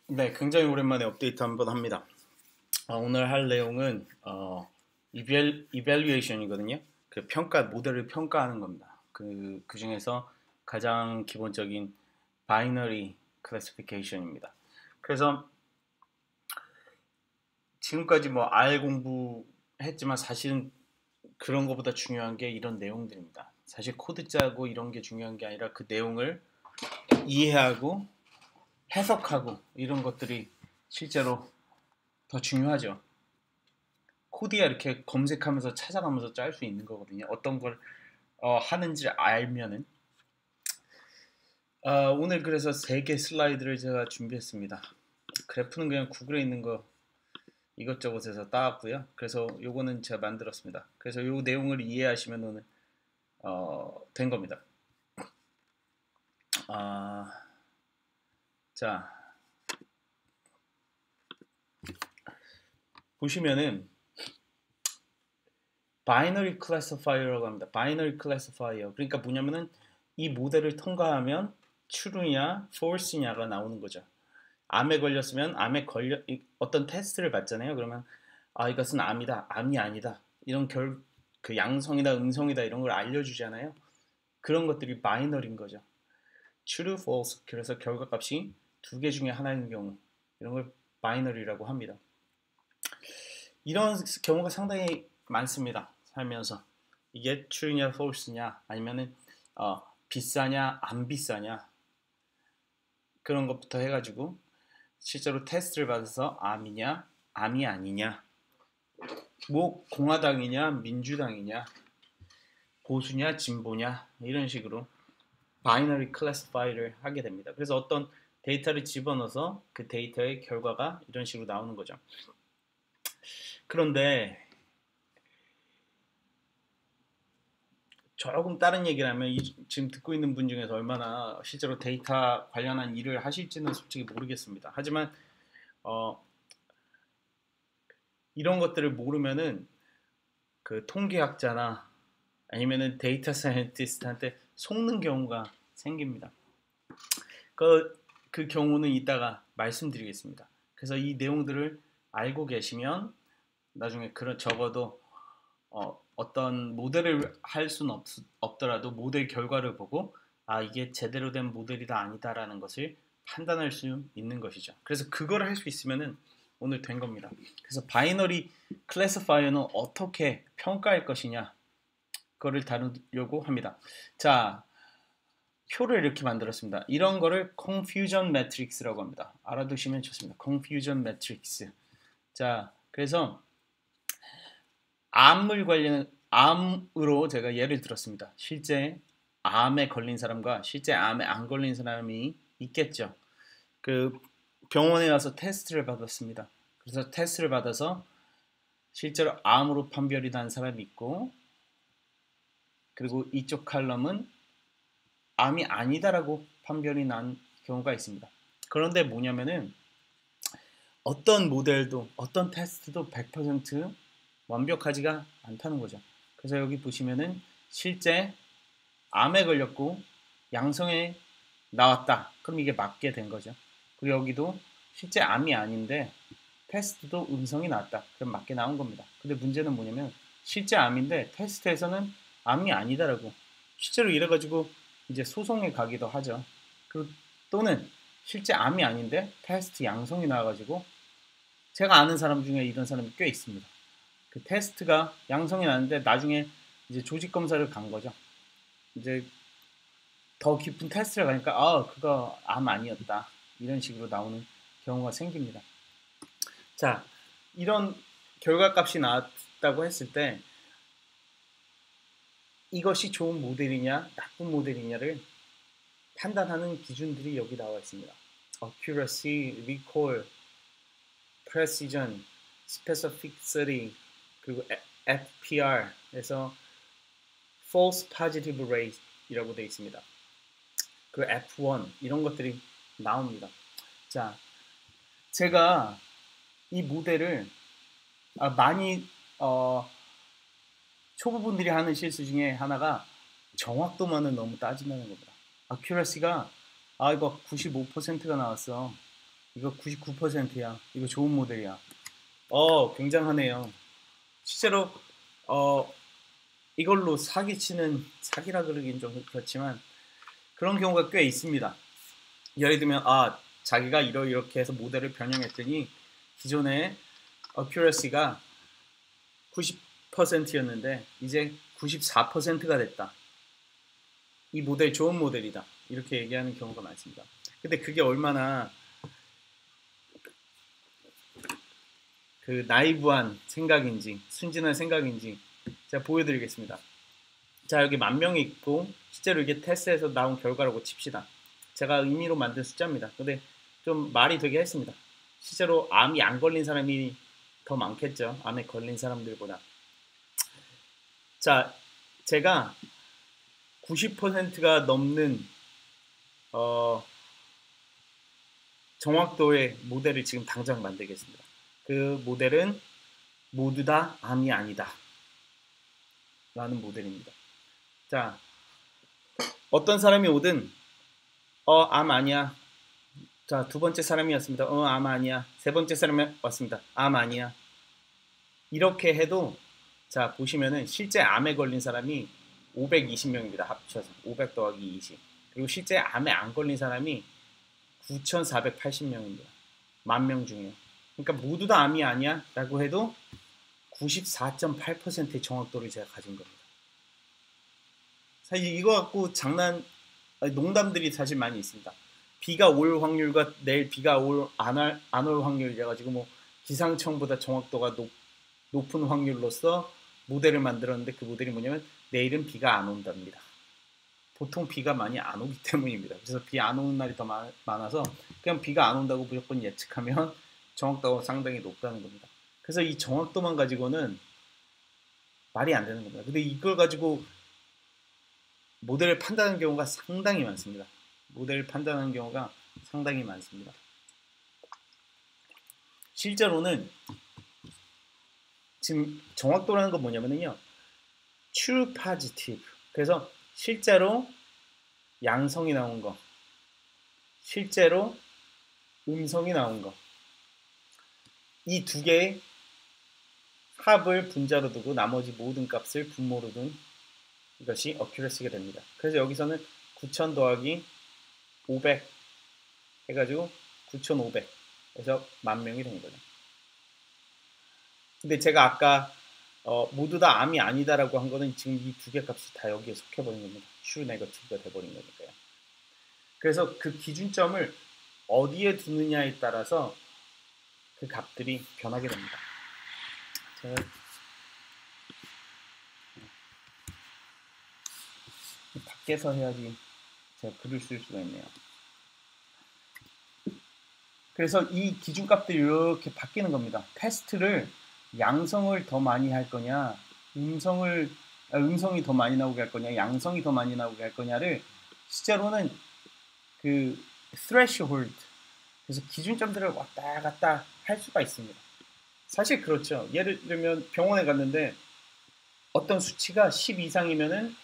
네, 굉장히 오랜만에 업데이트 한번 합니다. 오늘 할 내용은 이벨리에이션이거든요. 그 평가 모델을 평가하는 겁니다. 그 중에서 가장 기본적인 바이너리 클래시피케이션입니다. 그래서 지금까지 뭐 R 공부했지만 사실은 그런 것보다 중요한 게 이런 내용들입니다. 사실 코드 짜고 이런 게 중요한 게 아니라 그 내용을 이해하고 해석하고 이런 것들이 실제로 더 중요하죠. 코디야 이렇게 검색하면서 찾아가면서 짤 수 있는 거거든요. 어떤 걸 하는지 알면은. 오늘 그래서 3개 슬라이드를 제가 준비했습니다. 그래프는 그냥 구글에 있는 거 이것저것에서 따왔고요. 그래서 요거는 제가 만들었습니다. 그래서 요 내용을 이해하시면 오늘 된 겁니다. 아, 자, 보시면은 바이너리 클래시파이어라고 합니다. 바이너리 클래시파이어. 그러니까 뭐냐면은 이 모델을 통과하면 true냐 false냐가 나오는 거죠. 암에 걸렸으면 어떤 테스트를 받잖아요. 그러면 이것은 암이다, 암이 아니다. 이런 그 양성이다, 음성이다 이런 걸 알려주잖아요. 그런 것들이 바이너리인 거죠. true, false. 그래서 결과값이 두 개 중에 하나인 경우 이런 걸 바이너리라고 합니다. 이런 경우가 상당히 많습니다. 살면서 이게 true냐, false냐 아니면은 비싸냐, 안 비싸냐 그런 것부터 해가지고 실제로 테스트를 받아서 암이냐, 암이 아니냐, 뭐 공화당이냐, 민주당이냐, 보수냐, 진보냐 이런 식으로 바이너리 클래시파이를 하게 됩니다. 그래서 어떤 데이터를 집어넣어서 그 데이터의 결과가 이런 식으로 나오는 거죠. 그런데 조금 다른 얘기를 하면 지금 듣고 있는 분 중에서 얼마나 실제로 데이터 관련한 일을 하실지는 솔직히 모르겠습니다. 하지만 어, 이런 것들을 모르면은 그 통계학자나 아니면은 데이터 사이언티스트한테 속는 경우가 생깁니다. 그 경우는 이따가 말씀드리겠습니다. 그래서 이 내용들을 알고 계시면 나중에 그런 적어도 어떤 모델을 할 수는 없더라도 모델 결과를 보고 이게 제대로 된 모델이다 아니다라는 것을 판단할 수 있는 것이죠. 그래서 그걸 할 수 있으면은 오늘 된 겁니다. 그래서 바이너리 클래시파이어는 어떻게 평가할 것이냐 그거를 다루려고 합니다. 자, 표를 이렇게 만들었습니다. 이런 거를 confusion matrix라고 합니다. 알아두시면 좋습니다. confusion matrix. 자, 그래서 암으로 제가 예를 들었습니다. 실제 암에 걸린 사람과 실제 암에 안 걸린 사람이 있겠죠. 그 병원에 와서 테스트를 받았습니다. 그래서 테스트를 받아서 실제로 암으로 판별이 난 사람이 있고, 그리고 이쪽 칼럼은 암이 아니다라고 판별이 난 경우가 있습니다. 그런데 뭐냐면은 어떤 모델도 어떤 테스트도 100% 완벽하지가 않다는 거죠. 그래서 여기 보시면은 실제 암에 걸렸고 양성에 나왔다. 그럼 이게 맞게 된 거죠. 그리고 여기도 실제 암이 아닌데 테스트도 음성이 나왔다. 그럼 맞게 나온 겁니다. 근데 문제는 뭐냐면 실제 암인데 테스트에서는 암이 아니다라고 실제로 이래가지고 이제 소송에 가기도 하죠. 그리고 또는 실제 암이 아닌데 테스트 양성이 나와가지고 제가 아는 사람 중에 이런 사람이 꽤 있습니다. 그 테스트가 양성이 나는데 나중에 이제 조직 검사를 간 거죠. 이제 더 깊은 테스트를 가니까 그거 암 아니었다 이런 식으로 나오는 경우가 생깁니다. 자, 이런 결과값이 나왔다고 했을 때 이것이 좋은 모델이냐 나쁜 모델이냐를 판단하는 기준들이 여기 나와 있습니다. accuracy, recall, precision, specificity, 그리고 FPR에서 false positive rate이라고 되어 있습니다. 그 F1 이런 것들이 나옵니다. 자, 제가 이 모델을 많이 초보분들이 하는 실수 중에 하나가 정확도만을 너무 따진다는 겁니다. accuracy가 이거 95%가 나왔어. 이거 99%야. 이거 좋은 모델이야. 굉장하네요. 실제로 이걸로 사기치는, 사기라 그러긴 좀 그렇지만 그런 경우가 꽤 있습니다. 예를 들면 자기가 이렇게 해서 모델을 변형했더니 기존의 accuracy가 90%였는데 이제 94%가 됐다. 이 모델 좋은 모델이다. 이렇게 얘기하는 경우가 많습니다. 근데 그게 얼마나 그 나이브한 생각인지 순진한 생각인지 제가 보여드리겠습니다. 자, 여기 10,000명이 있고 실제로 이게 테스트에서 나온 결과라고 칩시다. 제가 의미로 만든 숫자입니다. 근데 좀 말이 되게 했습니다. 실제로 암이 안 걸린 사람이 더 많겠죠. 암에 걸린 사람들보다. 자, 제가 90%가 넘는 정확도의 모델을 지금 당장 만들겠습니다. 그 모델은 모두 다 암이 아니다 라는 모델입니다. 자, 어떤 사람이 오든 암 아니야. 자, 두 번째 사람이 왔습니다. 암 아니야. 세 번째 사람이 왔습니다. 암 아니야. 이렇게 해도 자, 보시면은 실제 암에 걸린 사람이 520명입니다. 합쳐서 500 더하기 20. 그리고 실제 암에 안 걸린 사람이 9,480명입니다. 10,000명 중에. 그러니까 모두 다 암이 아니야 라고 해도 94.8%의 정확도를 제가 가진 겁니다. 사실 이거 갖고 농담들이 사실 많이 있습니다. 비가 올 확률과 내일 비가 안 올 확률 이래가지고 뭐 기상청보다 정확도가 높은 확률로서 모델을 만들었는데 그 모델이 뭐냐면 내일은 비가 안 온답니다. 보통 비가 많이 안 오기 때문입니다. 그래서 비 안 오는 날이 더 많아서 그냥 비가 안 온다고 무조건 예측하면 정확도가 상당히 높다는 겁니다. 그래서 이 정확도만 가지고는 말이 안 되는 겁니다. 근데 이걸 가지고 모델을 판단하는 경우가 상당히 많습니다. 모델을 판단하는 경우가 상당히 많습니다. 실제로는 지금 정확도라는 건 뭐냐면요. true positive. 그래서 실제로 양성이 나온 거, 실제로 음성이 나온 거. 이 두 개의 합을 분자로 두고 나머지 모든 값을 분모로 둔 이것이 accuracy가 됩니다. 그래서 여기서는 9,000 더하기 500 해가지고 9,500 해서 10,000명이 된 거죠. 근데 제가 아까 모두 다 암이 아니다라고 한 거는 지금 이 두 개 값이 다 여기에 속해버린 겁니다. true negative가 돼버린 거니까요. 그래서 그 기준점을 어디에 두느냐에 따라서 그 값들이 변하게 됩니다. 제가 밖에서 해야지 제가 글을 쓸 수가 있네요. 그래서 이 기준값들이 이렇게 바뀌는 겁니다. 테스트를 양성을 더 많이 할 거냐, 음성이 더 많이 나오게 할 거냐, 양성이 더 많이 나오게 할 거냐를 실제로는 그 threshold, 그래서 기준점들을 왔다 갔다 할 수가 있습니다. 사실 그렇죠. 예를 들면 병원에 갔는데 어떤 수치가 10 이상이면은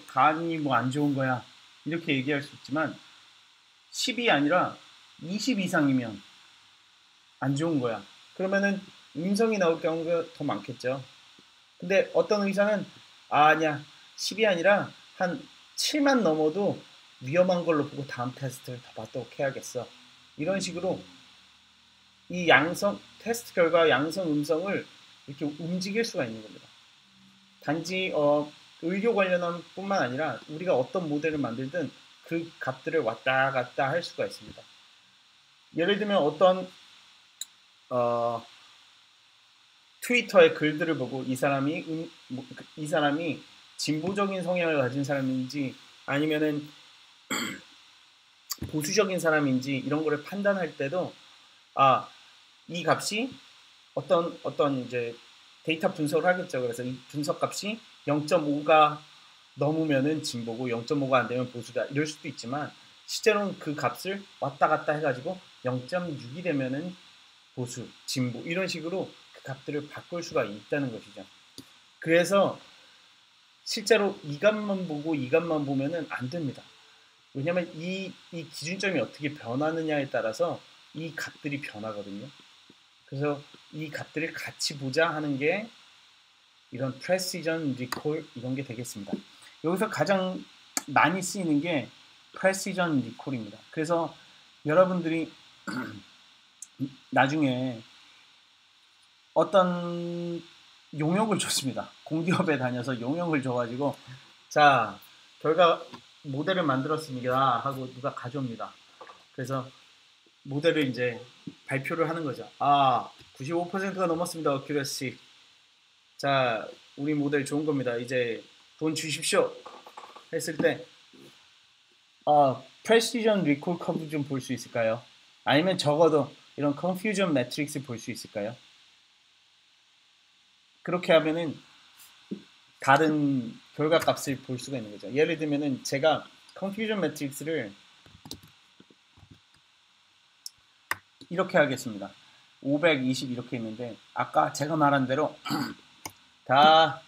간이 뭐 안 좋은 거야 이렇게 얘기할 수 있지만 10이 아니라 20 이상이면 안 좋은 거야. 그러면은 음성이 나올 경우가 더 많겠죠. 근데 어떤 의사는 아니야 10이 아니라 한 7만 넘어도 위험한 걸로 보고 다음 테스트를 더 받도록 해야겠어. 이런 식으로 이 양성 테스트 결과 양성 음성을 이렇게 움직일 수가 있는 겁니다. 단지 의료 관련한 뿐만 아니라 우리가 어떤 모델을 만들든 그 값들을 왔다 갔다 할 수가 있습니다. 예를 들면 어떤 트위터의 글들을 보고 이 사람이 진보적인 성향을 가진 사람인지 아니면은 보수적인 사람인지 이런 거를 판단할 때도 이 값이 어떤 이제 데이터 분석을 하겠죠. 그래서 이 분석 값이 0.5가 넘으면은 진보고 0.5가 안 되면 보수다 이럴 수도 있지만 실제로는 그 값을 왔다 갔다 해가지고 0.6이 되면은 보수, 진보 이런 식으로 그 값들을 바꿀 수가 있다는 것이죠. 그래서 실제로 이 값만 보고 이 값만 보면은 안 됩니다. 왜냐하면 이 기준점이 어떻게 변하느냐에 따라서 이 값들이 변하거든요. 그래서 이 값들을 같이 보자 하는 게 이런 precision recall 이런 게 되겠습니다. 여기서 가장 많이 쓰이는 게 precision recall입니다. 그래서 여러분들이 나중에 어떤 용역을 줬습니다. 공기업에 다녀서 용역을 줘가지고 자 결과 모델을 만들었습니다 하고 누가 가져옵니다. 그래서 모델을 이제 발표를 하는 거죠. 95%가 넘었습니다. 어큐러시. 자, 우리 모델 좋은 겁니다. 이제 돈 주십시오. 했을 때 precision recall curve 좀 볼 수 있을까요? 아니면 적어도 이런 confusion matrix 볼 수 있을까요? 그렇게 하면은 다른 결과값을 볼 수가 있는 거죠. 예를 들면은 제가 confusion matrix를 이렇게 하겠습니다. 520 이렇게 있는데 아까 제가 말한 대로 다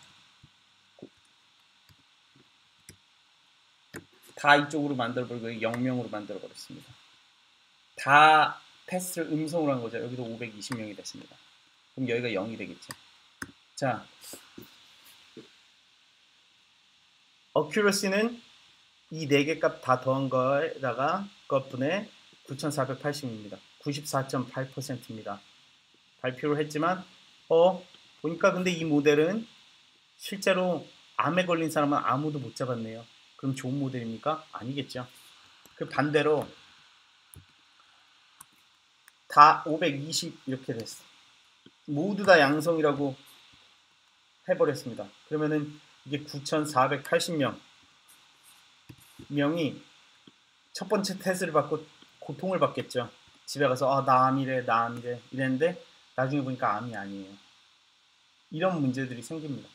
이쪽으로 만들어버리고 0명으로 만들어버렸습니다. 다 테스트를 음성으로 한 거죠. 여기도 520명이 됐습니다. 그럼 여기가 0이 되겠죠. 자, accuracy는 이 4개 값 다 더한 거에다가 것분의 9480입니다. 94.8%입니다. 발표를 했지만 보니까 근데 이 모델은 실제로 암에 걸린 사람은 아무도 못 잡았네요. 그럼 좋은 모델입니까? 아니겠죠. 그 반대로 다 520 이렇게 됐어. 모두 다 양성이라고 해버렸습니다. 그러면은 이게 9,480명이 첫 번째 테스트를 받고 고통을 받겠죠. 집에 가서 나 암이래 이랬는데 나중에 보니까 암이 아니에요. 이런 문제들이 생깁니다.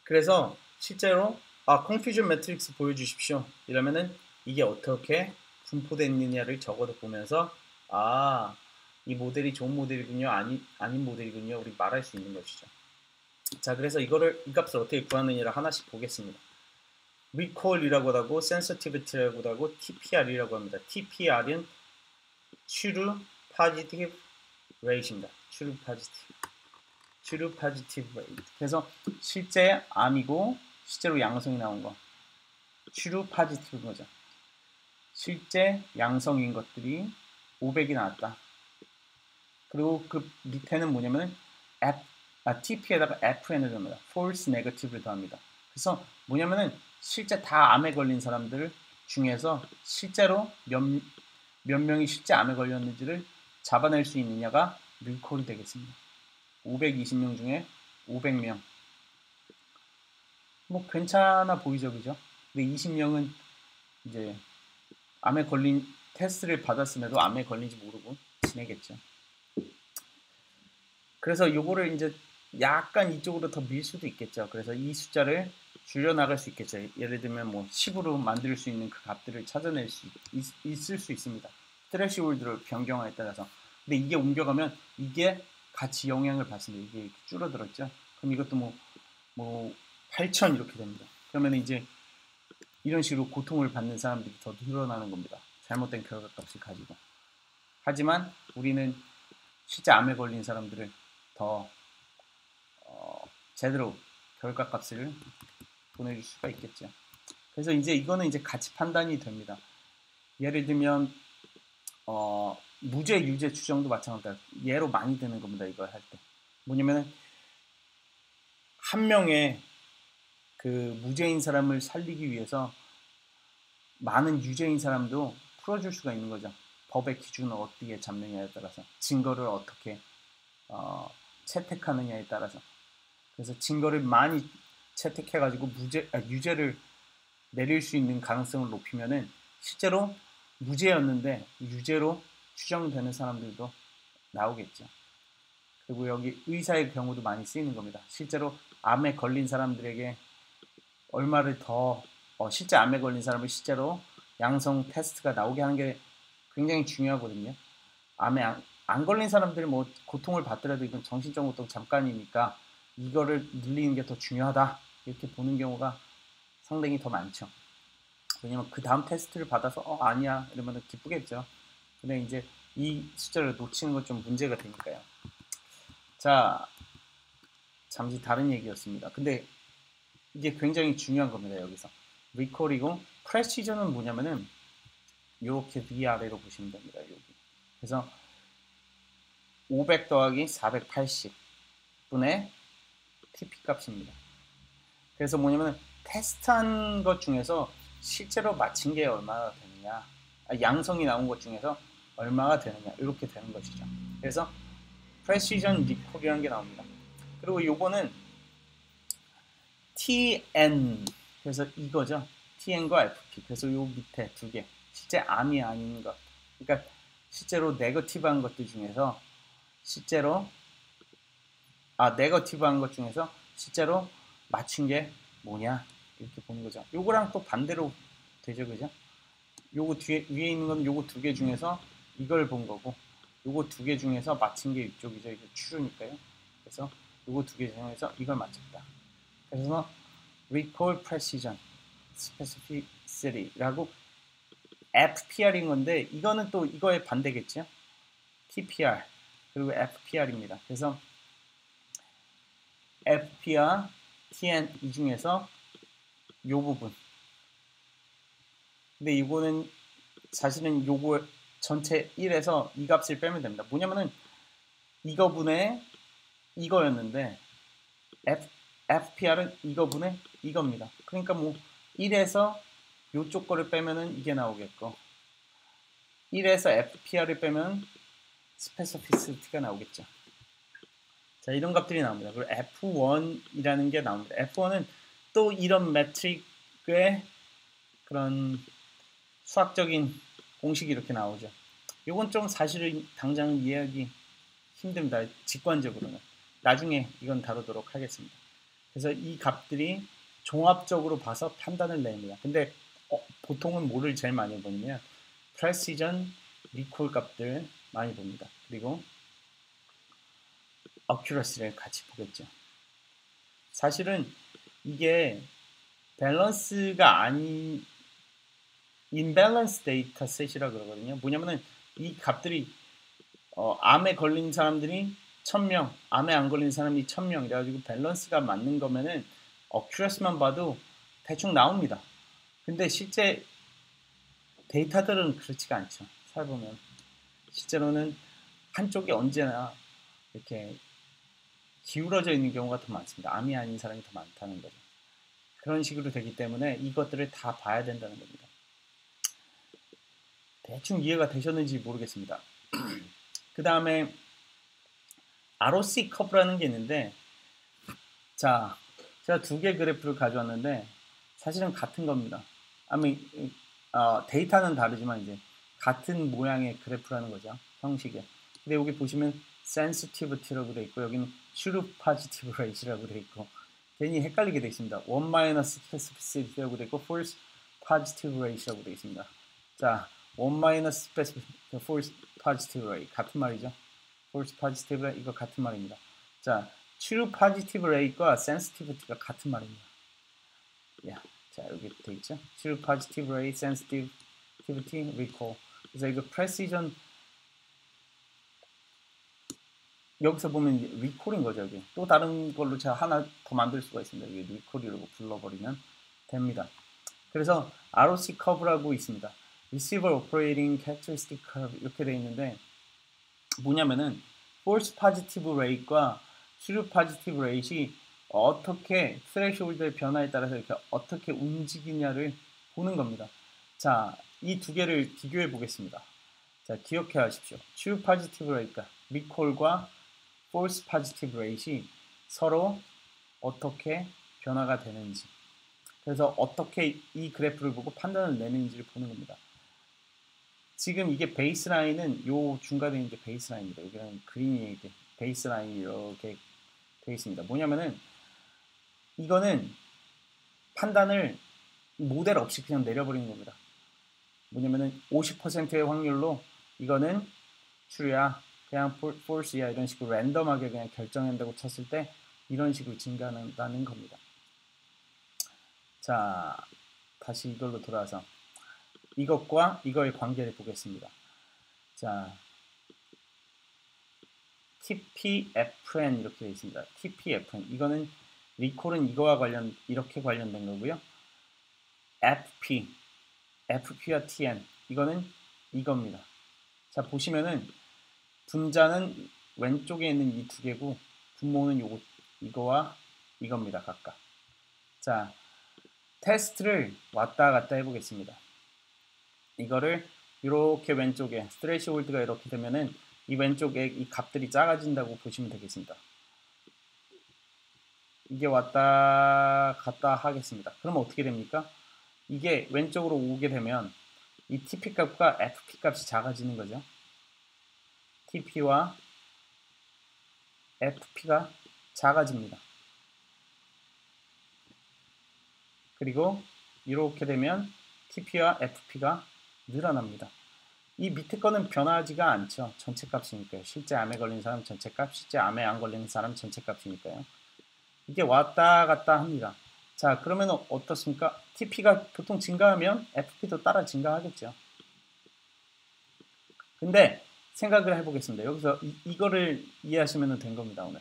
그래서 실제로 confusion matrix 보여주십시오. 이러면은 이게 어떻게 분포됐느냐를 적어도 보면서 이 모델이 좋은 모델이군요, 아닌 모델이군요, 우리 말할 수 있는 것이죠. 자, 그래서 이 값을 어떻게 구하느냐를 하나씩 보겠습니다. recall이라고 하고 sensitivity라고 하고 TPR이라고 합니다. TPR은 true positive rate입니다. true positive rate. 그래서 실제 암이고 실제로 양성이 나온 거 true positive인 거죠. 실제 양성인 것들이 500이 나왔다. 그리고 그 밑에는 뭐냐면 TP에다가 FN을 더합니다. false negative를 더합니다. 그래서 뭐냐면은 실제 다 암에 걸린 사람들 중에서 실제로 몇 명이 실제 암에 걸렸는지를 잡아낼 수 있느냐가 리콜이 되겠습니다. 520명 중에 500명. 뭐 괜찮아 보이죠, 그죠? 근데 20명은 이제 암에 걸린 테스트를 받았음에도 암에 걸린지 모르고 지내겠죠. 그래서 요거를 이제 약간 이쪽으로 더 밀 수도 있겠죠. 그래서 이 숫자를 줄여나갈 수 있겠죠. 예를 들면 뭐 10으로 만들 수 있는 그 값들을 찾아낼 수 있을 수 있습니다. 트레시홀드를 변경하에 따라서. 근데 이게 옮겨가면 이게 같이 영향을 받습니다. 이게 이렇게 줄어들었죠. 그럼 이것도 뭐 8,000 이렇게 됩니다. 그러면 이제 이런 식으로 고통을 받는 사람들이 더 늘어나는 겁니다. 잘못된 결과값을 가지고. 하지만 우리는 실제 암에 걸린 사람들을 더 제대로 결과값을 보내줄 수가 있겠죠. 그래서 이제 이거는 이제 가치 판단이 됩니다. 예를 들면 무죄 유죄 추정도 마찬가지다. 예로 많이 드는 겁니다. 이거 할 때 뭐냐면은 한 명의 그 무죄인 사람을 살리기 위해서 많은 유죄인 사람도 풀어줄 수가 있는 거죠. 법의 기준을 어떻게 잡느냐에 따라서 증거를 어떻게 채택하느냐에 따라서. 그래서 증거를 많이 채택해가지고 유죄를 내릴 수 있는 가능성을 높이면은 실제로 무죄였는데 유죄로 추정되는 사람들도 나오겠죠. 그리고 여기 의사의 경우도 많이 쓰이는 겁니다. 실제로 암에 걸린 사람들에게 얼마를 더 실제 암에 걸린 사람을 실제로 양성 테스트가 나오게 하는 게 굉장히 중요하거든요. 암에 안 걸린 사람들이 뭐 고통을 받더라도 이건 정신적 고통 잠깐이니까 이거를 늘리는 게 더 중요하다 이렇게 보는 경우가 상당히 더 많죠. 왜냐면 그 다음 테스트를 받아서 아니야 이러면 기쁘겠죠. 근데 이제 이 숫자를 놓치는 건 좀 문제가 되니까요. 자, 잠시 다른 얘기였습니다. 근데 이게 굉장히 중요한 겁니다. 여기서 리콜이고 프레시전은 뭐냐면은 이렇게 위아래로 보시면 됩니다. 여기. 그래서 500 더하기 480 분의 TP 값입니다. 그래서 뭐냐면 테스트한 것 중에서 실제로 맞힌 게 얼마나 되느냐, 양성이 나온 것 중에서 얼마가 되느냐, 이렇게 되는 것이죠. 그래서 프레시전 리콜이라는 게 나옵니다. 그리고 요거는 TN, 그래서 이거죠. TN과 FP. 그래서 요 밑에 두 개, 실제 암이 아닌 것, 그러니까 실제로 네거티브한 것들 중에서 실제로 네거티브한 것 중에서 실제로 맞춘 게 뭐냐, 이렇게 보는 거죠. 요거랑 또 반대로 되죠, 그죠? 요거 뒤에 위에 있는 건 요거 두 개 중에서 이걸 본 거고, 요거 두 개 중에서 맞힌 게 이쪽이죠. 이거 추루니까요. 그래서 요거 두 개 중에서 이걸 맞췄다. 그래서 recall precision, specificity라고 FPR인 건데, 이거는 또 이거의 반대겠죠. TPR 그리고 FPR입니다. 그래서 FPR, TN 이 중에서 요 부분. 근데 이거는 사실은 요거 전체 1에서 이 값을 빼면 됩니다. 뭐냐면은 이거분의 이거였는데 FPR은 이거분의 이겁니다. 그러니까 뭐 1에서 요쪽 거를 빼면은 이게 나오겠고, 1에서 FPR을 빼면 스페시피시티가 나오겠죠. 자, 이런 값들이 나옵니다. 그리고 F1이라는 게 나옵니다. F1은 또 이런 매트릭의 그런 수학적인 공식이 이렇게 나오죠. 이건 좀 사실은 당장 이해하기 힘듭니다. 직관적으로는. 나중에 이건 다루도록 하겠습니다. 그래서 이 값들이 종합적으로 봐서 판단을 냅니다. 근데 보통은 뭐를 제일 많이 보냐면 프레시전, 리콜 값들 많이 봅니다. 그리고 어큐러시를 같이 보겠죠. 사실은 이게 밸런스가 아닌 인밸런스 데이터 셋이라 그러거든요. 뭐냐면은 이 값들이 암에 걸린 사람들이 1000명, 암에 안 걸린 사람이 1000명 이래가지고 밸런스가 맞는 거면은 어큐러시만 봐도 대충 나옵니다. 근데 실제 데이터들은 그렇지가 않죠. 살보면 실제로는 한쪽이 언제나 이렇게 기울어져 있는 경우가 더 많습니다. 암이 아닌 사람이 더 많다는 거죠. 그런 식으로 되기 때문에 이것들을 다 봐야 된다는 겁니다. 대충 이해가 되셨는지 모르겠습니다. 그 다음에 ROC 커브라는 게 있는데, 자, 제가 두 개 그래프를 가져왔는데 사실은 같은 겁니다. 데이터는 다르지만 이제 같은 모양의 그래프라는 거죠. 형식이. 근데 여기 보시면 sensitivity라고 되어 있고, 여기는 true positive rate라고 되어 있고, 괜히 헷갈리게 되어 있습니다. 1 minus specificity라고 되어 있고 false positive rate라고 되어 있습니다. 자, 1 minus false positive rate 같은 말이죠. false positive rate 이거 같은 말입니다. 자, true positive rate과 sensitivity가 같은 말입니다. 자, 여기 되어 있죠. true positive rate, sensitivity, recall. 그래서 이거 precision, 여기서 보면 recall인 거죠. 여기 또 다른 걸로 제가 하나 더 만들 수가 있습니다. 여기 recall이라고 불러버리면 됩니다. 그래서 ROC 커브라고 있습니다. Receiver Operating Characteristic Curve 이렇게 되어 있는데, 뭐냐면은 false positive rate과 true positive rate이 어떻게 threshold의 변화에 따라서 이렇게 어떻게 움직이냐를 보는 겁니다. 자, 이 두 개를 비교해 보겠습니다. 자, 기억해 하십시오. true positive rate가 recall과 false positive rate이 서로 어떻게 변화가 되는지, 그래서 어떻게 이 그래프를 보고 판단을 내는지를 보는 겁니다. 지금 이게 베이스라인은 요 중간에 있는 게 베이스라인입니다. 여기는 그림이 이렇게 베이스라인이 이렇게 되어 있습니다. 뭐냐면은 이거는 판단을 모델 없이 그냥 내려버리는 겁니다. 뭐냐면은 50%의 확률로 이거는 true야, 그냥 false야, 이런 식으로 랜덤하게 그냥 결정한다고 쳤을 때 이런 식으로 증가한다는 겁니다. 자, 다시 이걸로 돌아와서 이것과 이거의 관계를 보겠습니다. 자, TPFN 이렇게 되어 있습니다. TPFN 이거는 리콜은 이거와 이렇게 관련된 거고요. FP와 TN 이거는 이겁니다. 자, 보시면은 분자는 왼쪽에 있는 이 두 개고 분모는 이거와 이겁니다. 각각. 자, 테스트를 왔다 갔다 해보겠습니다. 이거를 이렇게 왼쪽에 스트레시홀드가 이렇게 되면은 이 왼쪽에 이 값들이 작아진다고 보시면 되겠습니다. 이게 왔다 갔다 하겠습니다. 그러면 어떻게 됩니까? 이게 왼쪽으로 오게 되면 이 TP 값과 FP 값이 작아지는 거죠. TP와 FP가 작아집니다. 그리고 이렇게 되면 TP와 FP가 늘어납니다. 이 밑에 거는 변하지가 않죠. 전체 값이니까요. 실제 암에 걸린 사람 전체 값, 실제 암에 안 걸리는 사람 전체 값이니까요. 이게 왔다 갔다 합니다. 자, 그러면 어떻습니까? TP가 보통 증가하면 FP도 따라 증가하겠죠. 근데 생각을 해보겠습니다. 여기서 이거를 이해하시면 된 겁니다. 오늘.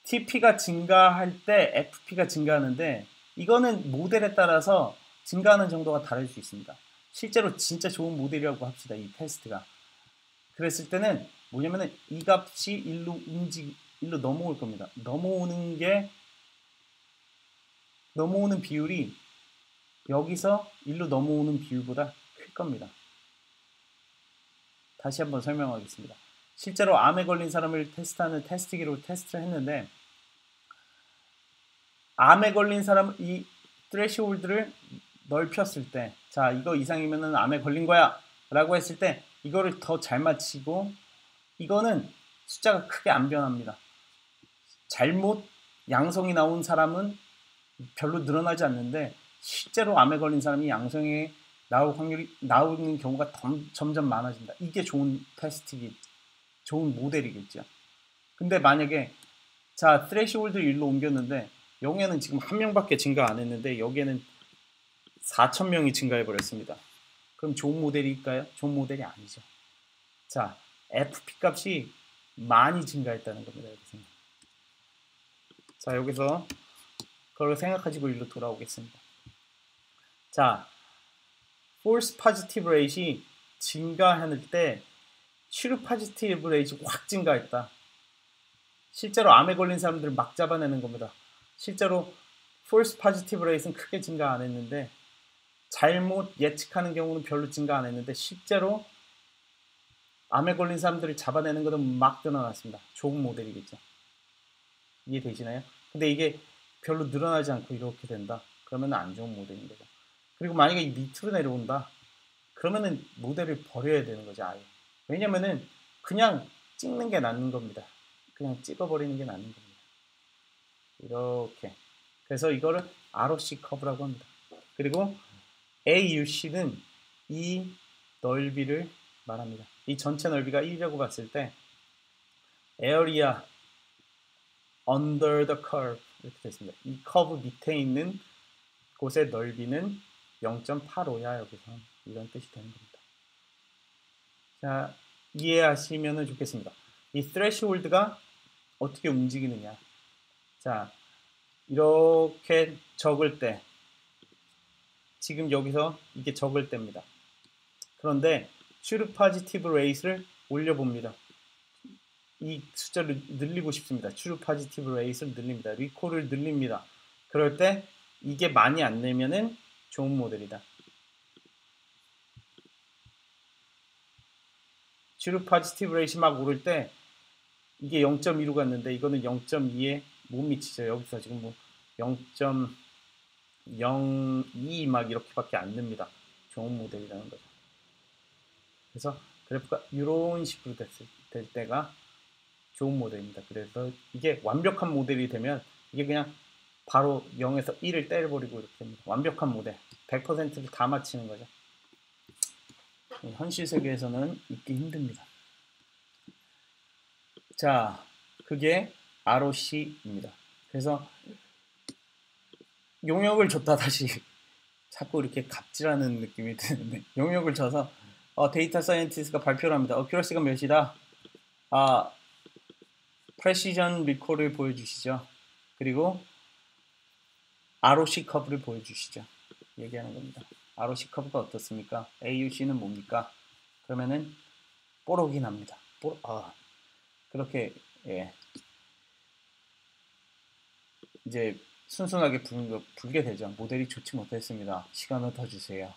TP가 증가할 때 FP가 증가하는데 이거는 모델에 따라서 증가하는 정도가 다를 수 있습니다. 실제로 진짜 좋은 모델이라고 합시다. 이 테스트가. 그랬을 때는 뭐냐면은 이 값이 일로 넘어올 겁니다. 넘어오는 비율이 여기서 일로 넘어오는 비율보다 클 겁니다. 다시 한번 설명하겠습니다. 실제로 암에 걸린 사람을 테스트하는 테스트기로 테스트를 했는데 암에 걸린 사람 이 threshold를 넓혔을 때 자 이거 이상이면은 암에 걸린 거야 라고 했을 때 이거를 더 잘 맞히고 이거는 숫자가 크게 안 변합니다. 잘못 양성이 나온 사람은 별로 늘어나지 않는데 실제로 암에 걸린 사람이 양성에 나오는 경우가 점점 많아진다. 이게 좋은 테스트기, 좋은 모델이겠죠. 근데 만약에 자 threshold 1로 옮겼는데 여기에는 지금 한 명밖에 증가 안 했는데 여기에는 4,000명이 증가해 버렸습니다. 그럼 좋은 모델일까요? 좋은 모델이 아니죠. 자, FP 값이 많이 증가했다는 겁니다. 여기서. 자, 여기서 그걸 생각하시고 일로 돌아오겠습니다. 자, false positive rate이 증가할 때 true positive rate이 확 증가했다. 실제로 암에 걸린 사람들을 막 잡아내는 겁니다. 실제로 false positive rate은 크게 증가 안 했는데 잘못 예측하는 경우는 별로 증가 안 했는데 실제로 암에 걸린 사람들을 잡아내는 것은 막 늘어났습니다. 좋은 모델이겠죠. 이해되시나요? 근데 이게 별로 늘어나지 않고 이렇게 된다. 그러면 안 좋은 모델인 거죠. 그리고 만약에 밑으로 내려온다. 그러면은 모델을 버려야 되는 거죠. 아예. 왜냐면은 그냥 찍는 게 낫는 겁니다. 그냥 찍어버리는 게 낫는 겁니다. 이렇게. 그래서 이거를 ROC 커브라고 합니다. 그리고 AUC는 이 넓이를 말합니다. 이 전체 넓이가 1이라고 봤을 때 area under the curve 이렇게 됐습니다. 이 커브 밑에 있는 곳의 넓이는 0.85야 여기서 이런 뜻이 되는 겁니다. 자, 이해하시면 좋겠습니다. 이 threshold가 어떻게 움직이느냐. 자, 이렇게 적을 때 지금 여기서 이게 적을 때입니다. 그런데 true positive rate를 올려봅니다. 이 숫자를 늘리고 싶습니다. true positive rate를 늘립니다. 리콜을 늘립니다. 그럴 때 이게 많이 안 늘면은 좋은 모델이다. true positive rate이 막 오를 때 이게 0.2로 갔는데 이거는 0.2에 못 미치죠. 여기서 지금 뭐 0.02 막 이렇게밖에 안 듭니다. 좋은 모델이라는 거죠. 그래서 그래프가 이런 식으로 될 때가 좋은 모델입니다. 그래서 이게 완벽한 모델이 되면 이게 그냥 바로 0에서 1을 때려버리고 이렇게 됩니다. 완벽한 모델 100%를 다 맞히는 거죠. 현실 세계에서는 있기 힘듭니다. 자, 그게 ROC입니다. 그래서 용역을 줬다 다시 자꾸 이렇게 갑질하는 느낌이 드는데 용역을 줘서 데이터 사이언티스트가 발표를 합니다. 어큐러시가 몇이다? 프레시전 리콜을 보여주시죠. 그리고 ROC 커브를 보여주시죠. 얘기하는 겁니다. ROC 커브가 어떻습니까? AUC는 뭡니까? 그러면은 뽀록이 납니다. 그렇게 예. 이제 순순하게 불게 되죠. 모델이 좋지 못했습니다. 시간을 더 주세요.